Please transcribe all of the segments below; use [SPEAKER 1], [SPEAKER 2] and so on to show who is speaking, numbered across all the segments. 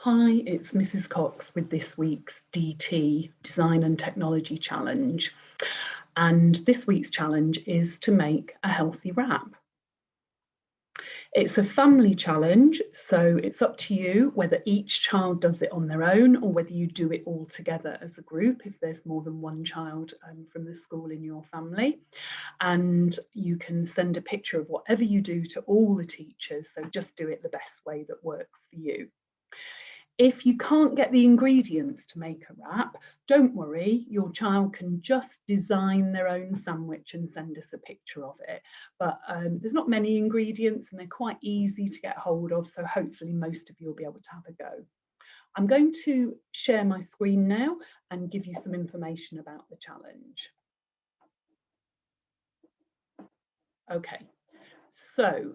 [SPEAKER 1] Hi, it's Mrs. Cox with this week's DT Design and Technology Challenge. And this week's challenge is to make a healthy wrap. It's a family challenge, so it's up to you whether each child does it on their own or whether you do it all together as a group if there's more than one child from the school in your family. And you can send a picture of whatever you do to all the teachers, so just do it the best way that works for you. If you can't get the ingredients to make a wrap, don't worry, your child can just design their own sandwich and send us a picture of it. But there's not many ingredients and they're quite easy to get hold of, so hopefully most of you will be able to have a go. I'm going to share my screen now and give you some information about the challenge. Okay, so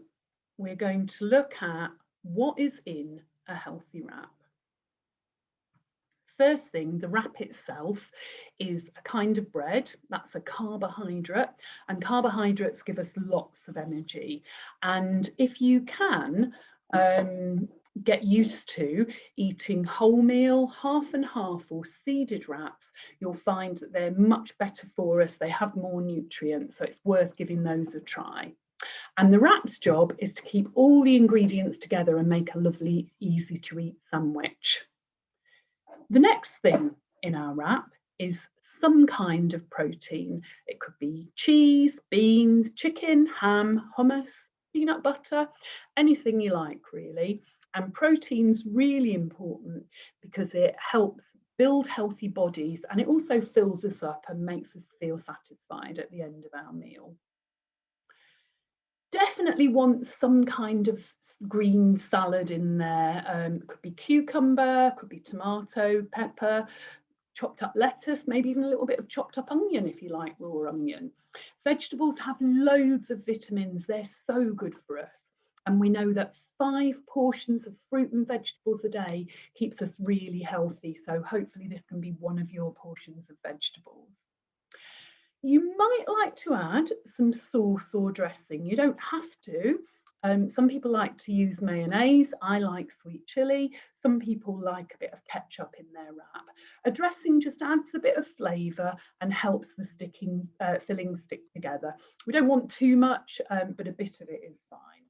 [SPEAKER 1] we're going to look at what is in a healthy wrap. First thing, the wrap itself is a kind of bread, that's a carbohydrate, and carbohydrates give us lots of energy. And if you can get used to eating wholemeal, half and half, or seeded wraps, you'll find that they're much better for us, they have more nutrients, so it's worth giving those a try. And the wrap's job is to keep all the ingredients together and make a lovely, easy to eat sandwich. The next thing in our wrap is some kind of protein. It could be cheese, beans, chicken, ham, hummus, peanut butter, anything you like really. And protein's really important because it helps build healthy bodies and it also fills us up and makes us feel satisfied at the end of our meal. Definitely want some kind of green salad in there. Could be cucumber, could be tomato, pepper, chopped up lettuce, maybe even a little bit of chopped up onion if you like raw onion. Vegetables have loads of vitamins, they're so good for us. And we know that 5 portions of fruit and vegetables a day keeps us really healthy. So hopefully this can be one of your portions of vegetables. You might like to add some sauce or dressing. You don't have to. Some people like to use mayonnaise. I like sweet chili. Some people like a bit of ketchup in their wrap. A dressing just adds a bit of flavour and helps the filling stick together. We don't want too much, but a bit of it is fine.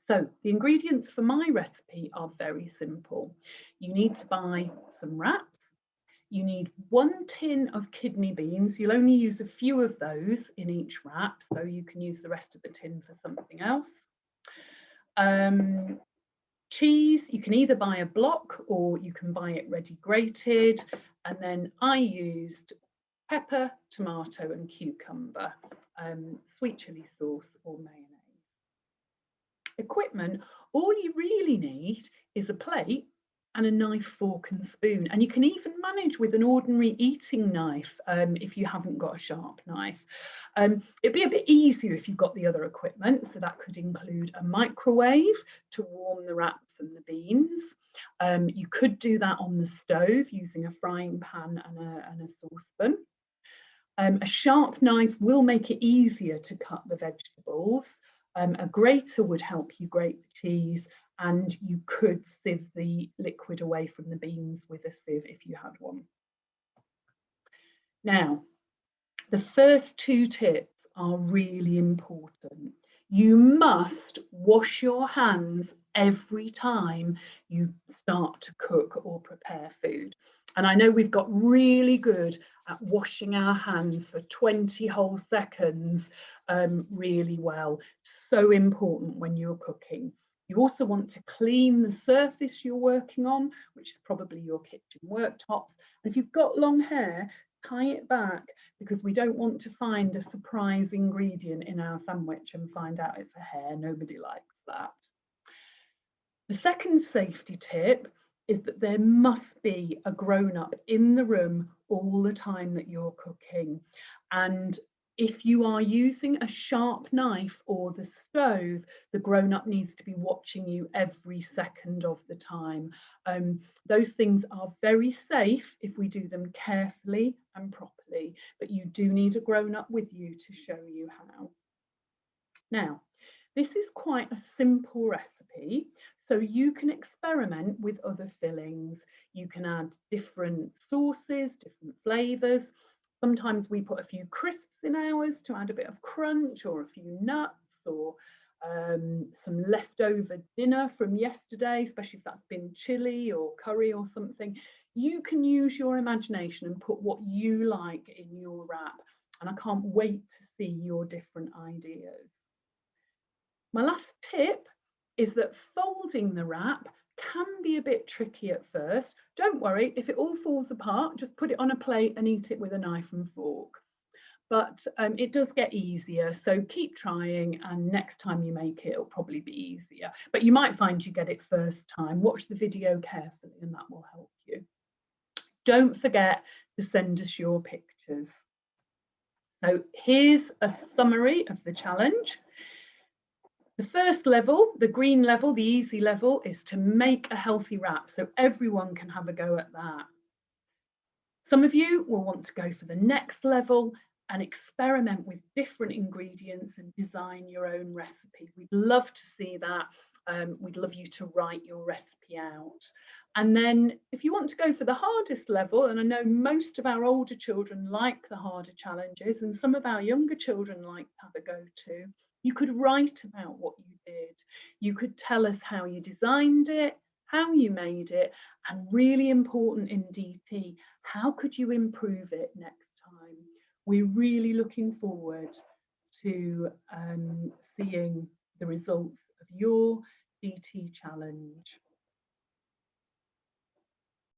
[SPEAKER 1] So the ingredients for my recipe are very simple. You need to buy some wraps. You need 1 tin of kidney beans. You'll only use a few of those in each wrap, so you can use the rest of the tin for something else. Cheese, you can either buy a block or you can buy it ready grated. And then I used pepper, tomato and cucumber, sweet chili sauce or mayonnaise. Equipment, all you really need is a plate and a knife, fork and spoon, and you can even manage with an ordinary eating knife if you haven't got a sharp knife. It'd be a bit easier if you've got the other equipment, so that could include a microwave to warm the wraps and the beans. You could do that on the stove using a frying pan and a saucepan. A sharp knife will make it easier to cut the vegetables. A grater would help you grate the cheese, and you could sieve the liquid away from the beans with a sieve if you had one. Now, the first 2 tips are really important. You must wash your hands every time you start to cook or prepare food. And I know we've got really good at washing our hands for 20 whole seconds really well. So important when you're cooking. You also want to clean the surface you're working on, which is probably your kitchen worktops. And if you've got long hair, tie it back because we don't want to find a surprise ingredient in our sandwich and find out it's a hair. Nobody likes that. The second safety tip is that there must be a grown-up in the room all the time that you're cooking. And if you are using a sharp knife or the stove, the grown-up needs to be watching you every second of the time. Those things are very safe if we do them carefully and properly, but you do need a grown-up with you to show you how. Now, this is quite a simple recipe, So you can experiment with other fillings. You can add different sauces, different flavours. Sometimes we put a few crisps in ours to add a bit of crunch, or a few nuts, or some leftover dinner from yesterday, especially if that's been chili or curry or something. You can use your imagination and put what you like in your wrap. And I can't wait to see your different ideas. My last tip is that folding the wrap can be a bit tricky at first. Don't worry, if it all falls apart, just put it on a plate and eat it with a knife and fork. But it does get easier, so keep trying, and next time you make it, it'll probably be easier. But you might find you get it first time. Watch the video carefully and that will help you. Don't forget to send us your pictures. So here's a summary of the challenge. The first level, the green level, the easy level, is to make a healthy wrap, so everyone can have a go at that. Some of you will want to go for the next level and experiment with different ingredients and design your own recipe. We'd love to see that. We'd love you to write your recipe out. And then if you want to go for the hardest level, and I know most of our older children like the harder challenges, and some of our younger children like to have a go too, you could write about what you did. You could tell us how you designed it, how you made it, and really important in DT, how could you improve it next time? We're really looking forward to seeing the results of your DT challenge.